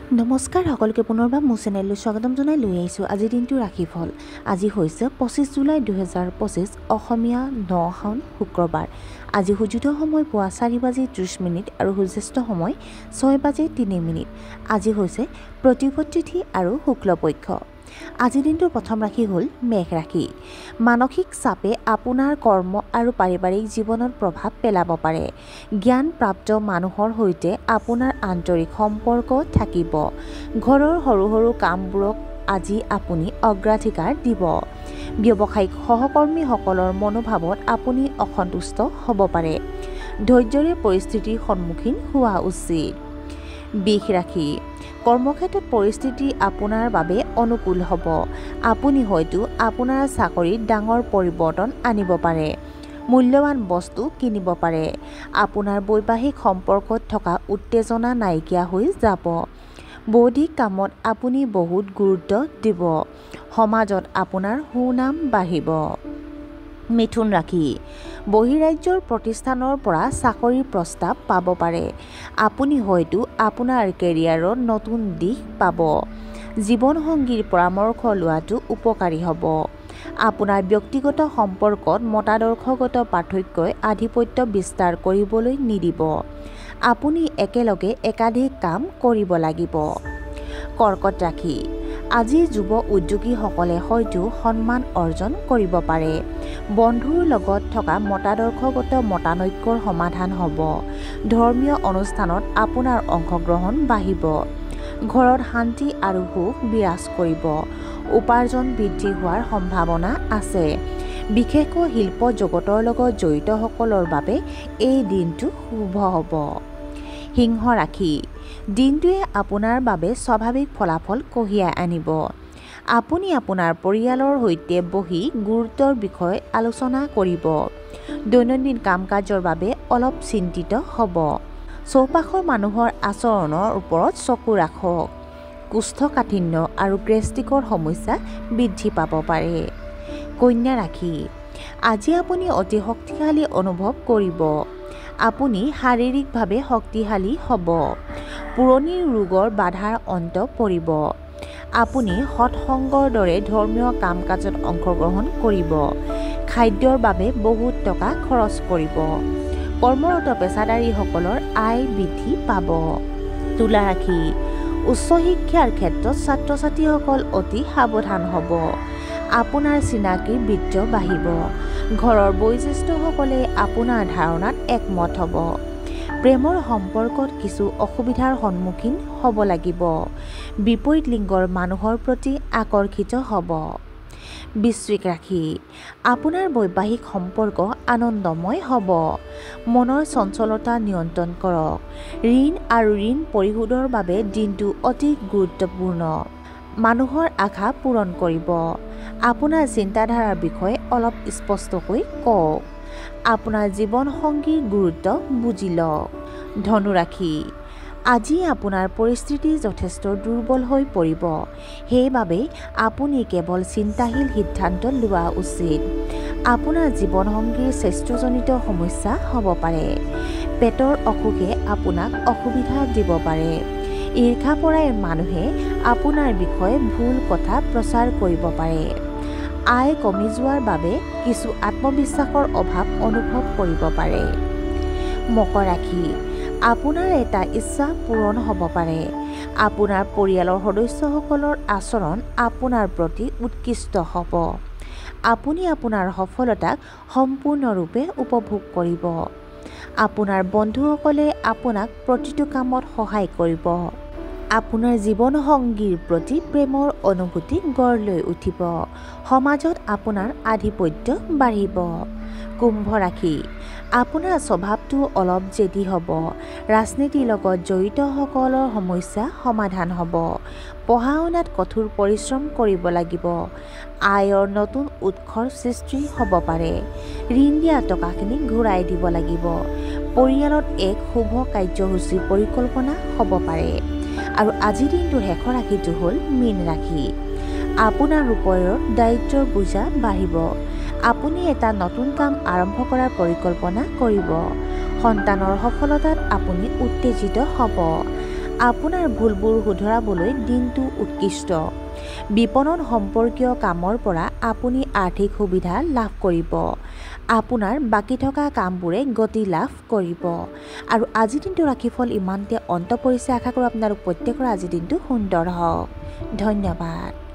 নমস্কাৰ সকলোকে পুনৰবাৰ মোৰ চেনেললৈ স্বাগতম জনাই লৈ আহিছোঁ আজিৰ দিনটো ৰাশিফল। আজি হৈছে 25 জুলাই 2025 অসমীয়া 9 শাওন শুক্ৰবাৰ। আজি সূৰ্যোদয় সময় পুৱা 4:30 আৰু সূৰ্যাস্ত সময় 6:03। আজি হৈছে প্ৰতিপদ তিথি আৰু শুক্লপক্ষ। আজিৰ দিনটোৰ প্ৰথম ৰাশি হ'ল মেঘ ৰাশি। মানসিক চাপে আপোনাৰ কৰ্ম আৰু পাৰিবাৰিক জীৱনত প্ৰভাৱ পেলাব পাৰে। জ্ঞানপ্ৰাপ্ত মানুহৰ সৈতে আপোনাৰ আন্তৰিক সম্পৰ্ক থাকিব। ঘৰৰ সৰু সৰু কামবোৰক আজি আপুনি অগ্ৰাধিকাৰ দিব। ব্যৱসায়িক সহকৰ্মীসকলৰ মনোভাৱত আপুনি অসন্তুষ্ট হ'ব পাৰে। ধৈৰ্য্যৰে পৰিস্থিতিৰ সন্মুখীন হোৱা উচিত। বৃষ ৰাশি। কৰ্মক্ষেত্ৰত পৰিস্থিতি আপোনাৰ বাবে অনুকূল হ'ব। আপুনি হয়তো আপোনাৰ চাকৰিত ডাঙৰ পৰিৱৰ্তন আনিব পাৰে। মূল্যৱান বস্তু কিনিব পাৰে। আপোনাৰ বৈবাহিক সম্পৰ্কত থকা উত্তেজনা নাইকিয়া হৈ যাব। বৌদ্ধিক কামত আপুনি বহুত গুৰুত্ব দিব। সমাজত আপোনাৰ সুনাম বাঢ়িব। মিথুন ৰাশি। বহিৰাজ্যৰ প্ৰতিষ্ঠানৰ পৰা চাকৰিৰ প্ৰস্তাৱ পাব পাৰে। আপুনি হয়তো আপোনাৰ কেৰিয়াৰত নতুন দিশ পাব। জীৱনসংগীৰ পৰামৰ্শ লোৱাটো উপকাৰী হ'ব। আপোনাৰ ব্যক্তিগত সম্পৰ্কত মতাদৰ্শগত পাৰ্থক্যই আধিপত্য বিস্তাৰ কৰিবলৈ নিদিব। আপুনি একেলগে একাধিক কাম কৰিব লাগিব। কৰ্কট ৰাশি। আজি যুৱ উদ্যোগীসকলে হয়তো সন্মান অৰ্জন কৰিব পাৰে। বন্ধুৰ লগত থকা মতাদৰ্শগত মতানৈক্যৰ সমাধান হ'ব। ধৰ্মীয় অনুষ্ঠানত আপোনাৰ অংশগ্ৰহণ বাঢ়িব। ঘৰত শান্তি আৰু সুখ বিৰাজ কৰিব। উপাৰ্জন বৃদ্ধি হোৱাৰ সম্ভাৱনা আছে। বিশেষকৈ শিল্প জগতৰ লগত জড়িতসকলৰ বাবে এই দিনটো শুভ হ'ব। সিংহ ৰাশি। দিনটোৱে আপোনাৰ বাবে স্বাভাৱিক ফলাফল কঢ়িয়াই আনিব। আপুনি আপোনাৰ পৰিয়ালৰ সৈতে বহি গুৰুত্বৰ বিষয় আলোচনা কৰিব। দৈনন্দিন কাম কাজৰ বাবে অলপ চিন্তিত হ'ব। চৌপাশৰ মানুহৰ আচৰণৰ ওপৰত চকু ৰাখক। কোষ্ঠকাঠিন্য আৰু গেষ্ট্ৰিকৰ সমস্যা বৃদ্ধি পাব পাৰে। কন্যা ৰাশি। আজি আপুনি অতি শক্তিশালী অনুভৱ কৰিব। আপুনি শাৰীৰিকভাৱে শক্তিশালী হ'ব। পুৰণি ৰোগৰ বাধাৰ অন্ত পৰিব। আপুনি সৎসংগৰ দৰে ধৰ্মীয় কাম কাজত অংশগ্ৰহণ কৰিব। খাদ্যৰ বাবে বহুত টকা খৰচ কৰিব। কৰ্মৰত পেছাদাৰীসকলৰ আয় বৃদ্ধি পাব। তুলা ৰাশি। উচ্চ শিক্ষাৰ ক্ষেত্ৰত ছাত্ৰ ছাত্ৰীসকল অতি সাৱধান হ'ব। আপোনাৰ চিনাকিৰ বৃত্ত বাঢ়িব। ঘৰৰ বয়োজ্যেষ্ঠসকলে আপোনাৰ ধাৰণাত একমত হ'ব। প্ৰেমৰ সম্পৰ্কত কিছু অসুবিধাৰ সন্মুখীন হ'ব লাগিব। বিপৰীত লিংগৰ মানুহৰ প্ৰতি আকৰ্ষিত হ'ব। বৃশ্চিক ৰাশি। আপোনাৰ বৈবাহিক সম্পৰ্ক আনন্দময় হ'ব। মনৰ চঞ্চলতা নিয়ন্ত্ৰণ কৰক। ঋণ আৰু ঋণ পৰিশোধৰ বাবে দিনটো অতি গুৰুত্বপূৰ্ণ। মানুহৰ আশা পূৰণ কৰিব। আপোনাৰ চিন্তাধাৰাৰ বিষয়ে অলপ স্পষ্টকৈ কওক। আপোনাৰ জীৱনসংগীৰ গুৰুত্ব বুজি লওক। ধনু ৰাশি। আজি আপোনাৰ পৰিস্থিতি যথেষ্ট দুৰ্বল হৈ পৰিব। সেইবাবে আপুনি কেৱল চিন্তাশীল সিদ্ধান্ত লোৱা উচিত। আপোনাৰ জীৱনসংগীৰ স্বাস্থ্যজনিত সমস্যা হ'ব পাৰে। পেটৰ অসুখে আপোনাক অসুবিধা দিব পাৰে। ঈৰ্ষাপৰাই মানুহে আপোনাৰ বিষয়ে ভুল কথা প্ৰচাৰ কৰিব পাৰে। আয় কমি যোৱাৰ বাবে কিছু আত্মবিশ্বাসৰ অভাৱ অনুভৱ কৰিব পাৰে। মকৰ ৰাশি। আপোনাৰ এটা ইচ্ছা পূৰণ হ'ব পাৰে। আপোনাৰ পৰিয়ালৰ সদস্যসকলৰ আচৰণ আপোনাৰ প্ৰতি উৎকৃষ্ট হ'ব। আপুনি আপোনাৰ সফলতাক সম্পূৰ্ণৰূপে উপভোগ কৰিব। আপোনাৰ বন্ধুসকলে আপোনাক প্ৰতিটো কামত সহায় কৰিব। আপোনাৰ জীৱনসংগীৰ প্ৰতি প্ৰেমৰ অনুভূতি গঢ় লৈ উঠিব। সমাজত আপোনাৰ আধিপত্য বাঢ়িব। কুম্ভ ৰাশি। আপোনাৰ স্বভাৱটো অলপ জেদী হ'ব। ৰাজনীতিৰ লগত জড়িতসকলৰ সমস্যা সমাধান হ'ব। পঢ়া শুনাত কঠোৰ পৰিশ্ৰম কৰিব লাগিব। আয়ৰ নতুন উৎসৰ সৃষ্টি হ'ব পাৰে। ঋণ দিয়া টকাখিনি ঘূৰাই দিব লাগিব। পৰিয়ালত এক শুভ কাৰ্যসূচীৰ পৰিকল্পনা হ'ব পাৰে। আৰু আজিৰ দিনটোৰ শেষৰ ৰাশিটো হ'ল মীন ৰাশি। আপোনাৰ ওপৰত দায়িত্বৰ বোজা বাঢ়িব। আপুনি এটা নতুন কাম আৰম্ভ কৰাৰ পৰিকল্পনা কৰিব। সন্তানৰ সফলতাত আপুনি উত্তেজিত হ'ব। আপোনাৰ ভুলবোৰ শুধৰাবলৈ দিনটো উৎকৃষ্ট। বিপণন সম্পৰ্কীয় কামৰ পৰা আপুনি আৰ্থিক সুবিধা লাভ কৰিব। আপোনাৰ বাকী থকা কামবোৰে গতি লাভ কৰিব। আৰু আজিৰ দিনটো ৰাশিফল ইমানতে অন্ত পৰিছে। আশা কৰোঁ আপোনালোক প্ৰত্যেকৰ আজিৰ দিনটো সুন্দৰ হওক। ধন্যবাদ।